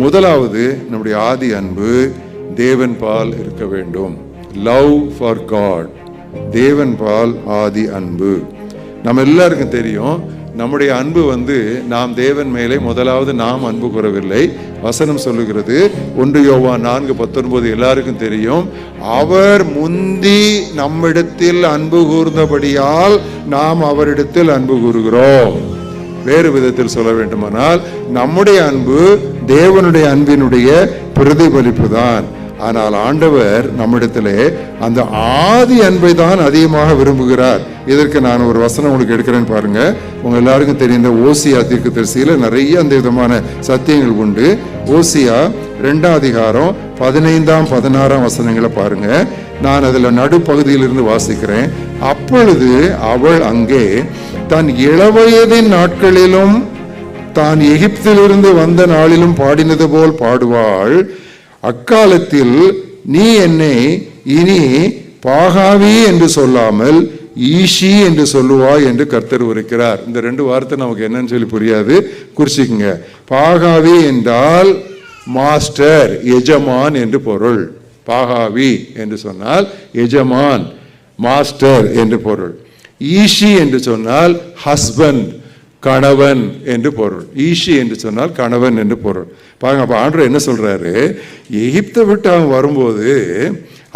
முதலாவது நம்முடைய ஆதி அன்பு தேவன் பால் இருக்க வேண்டும். லவ் ஃபார் காட், தேவன் பால் ஆதி அன்பு. நம்ம எல்லாருக்கும் தெரியும், நம்முடைய அன்பு நாம் தேவன் மேலே முதலாவது நாம் அன்பு கூறவில்லை. வசனம் சொல்லுகிறது 1 யோவான் 4:19 எல்லாருக்கும் தெரியும், அவர் முந்தி நம்மிடத்தில் அன்பு கூர்ந்தபடியால் நாம் அவரிடத்தில் அன்பு கூறுகிறோம். வேறு விதத்தில் சொல்ல வேண்டுமானால் நம்முடைய அன்பு தேவனுடைய அன்பினுடைய பிரதிபலிப்பு தான். ஆனால் ஆண்டவர் நம்மிடத்திலே அந்த ஆதி அன்பை தான் அதிகமாக விரும்புகிறார். இதற்கு நான் ஒரு வசனம் உங்களுக்கு எடுக்கிறேன் பாருங்க. உங்க எல்லாருக்கும் தெரிந்த ஓசியா தீர்க்கதரிசியில நிறைய அந்த விதமான சத்தியங்கள் உண்டு. ஓசியா 2ஆம் அதிகாரம் 15ஆம் 16ஆம் வசனங்களை பாருங்க. நான் அதுல நடுப்பகுதியிலிருந்து வாசிக்கிறேன். அப்பொழுது அவள் அங்கே தன் இளவயதின் நாட்களிலும் தான் எகிப்திலிருந்து வந்த நாளிலும் பாடினது போல் பாடுவாள். அக்காலத்தில் நீ என்னை இனி பாகாவி என்று சொல்லாமல் ஈஷி என்று சொல்லுவாய் என்று கர்த்தர் உரைக்கிறார். இந்த 2 வார்த்தை நமக்கு என்னன்னு சொல்லி புரியாது, குறிச்சிக்கங்க. பாகாவி என்றால் மாஸ்டர், எஜமான் என்று பொருள். பாகாவி என்று சொன்னால் எஜமான், மாஸ்டர் என்று பொருள். ஈஷி என்று சொன்னால் ஹஸ்பண்ட், கணவன் என்று பொருள். ஈஷி என்று சொன்னால் கணவன் என்று பொருள். பாருங்க, அப்ப ஆண்டவர் என்ன சொல்றாரு, எகிப்தை விட்டு அவங்க வரும்போது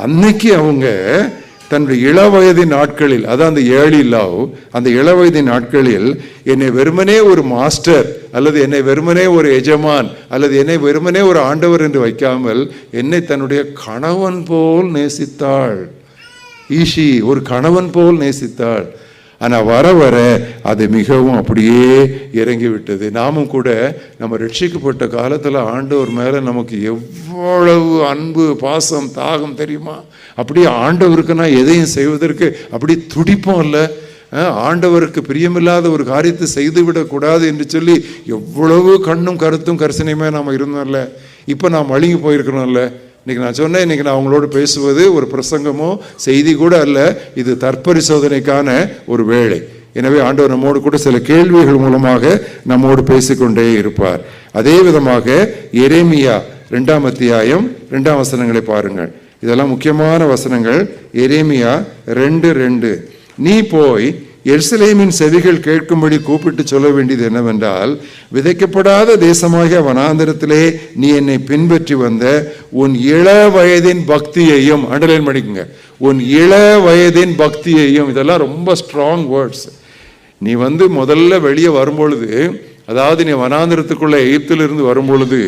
அன்னைக்கு அவங்க தன்னுடைய இளவயதின் நாட்களில், அதான் அந்த ஏர்லி லவ், அந்த இளவயதின் நாட்களில் என்னை வெறுமனே ஒரு மாஸ்டர் அல்லது என்னை வெறுமனே ஒரு எஜமான் அல்லது என்னை வெறுமனே ஒரு ஆண்டவர் என்று வைக்காமல் என்னை தன்னுடைய கணவன் போல் நேசித்தாள். ஈஷி ஒரு கணவன் போல் நேசித்தாள். ஆனா வர வர அது மிகவும் அப்படியே இறங்கி விட்டது. நாமும் கூட நம்ம ரட்சிக்கப்பட்ட காலத்துல ஆண்டவர் மேல நமக்கு எவ்வளவு அன்பு, பாசம், தாகம் தெரியுமா? அப்படியே ஆண்டவருக்குன்னா எதையும் செய்வதற்கு அப்படி துடிப்போம் இல்ல. ஆண்டவருக்கு பிரியமில்லாத ஒரு காரியத்தை செய்துவிடக்கூடாது என்று சொல்லி எவ்வளவு கண்ணும் கருத்தும் கரிசனையுமே நாம இருந்தோம்ல. இப்ப நாம் அழுங்கி போயிருக்கிறோம்ல. இன்னைக்கு நான் சொன்னேன், இன்னைக்கு நான் அவங்களோட பேசுவது ஒரு பிரசங்கமோ செய்தி கூட அல்ல, இது தற்பரிசோதனைக்கான ஒரு வேளை. எனவே ஆண்டவர் நம்மோடு கூட சில கேள்விகள் மூலமாக நம்மோடு பேசிக்கொண்டே இருப்பார். அதே விதமாக எரேமியா 2ஆம் அத்தியாயம் 2ஆம் வசனங்களை பாருங்கள். இதெல்லாம் முக்கியமான வசனங்கள். எரேமியா 2:2, நீ போய் எருசலேமின் செவிகள் கேட்கும்படி கூப்பிட்டு சொல்ல வேண்டியது என்னவென்றால், விதைக்கப்படாத தேசமாகிய வனாந்தரத்திலே நீ என்னை பின்பற்றி வந்த உன் இள வயதின் பக்தியையும், அண்டர்லைன் பண்ணிக்கங்க, உன் இள வயதின் பக்தியையும். இதெல்லாம் ரொம்ப ஸ்ட்ராங் வேர்ட்ஸ். நீ முதல்ல வெளியே வரும்பொழுது, அதாவது நீ வனாந்தரத்துக்குள்ள எகிப்திலிருந்து வரும்பொழுது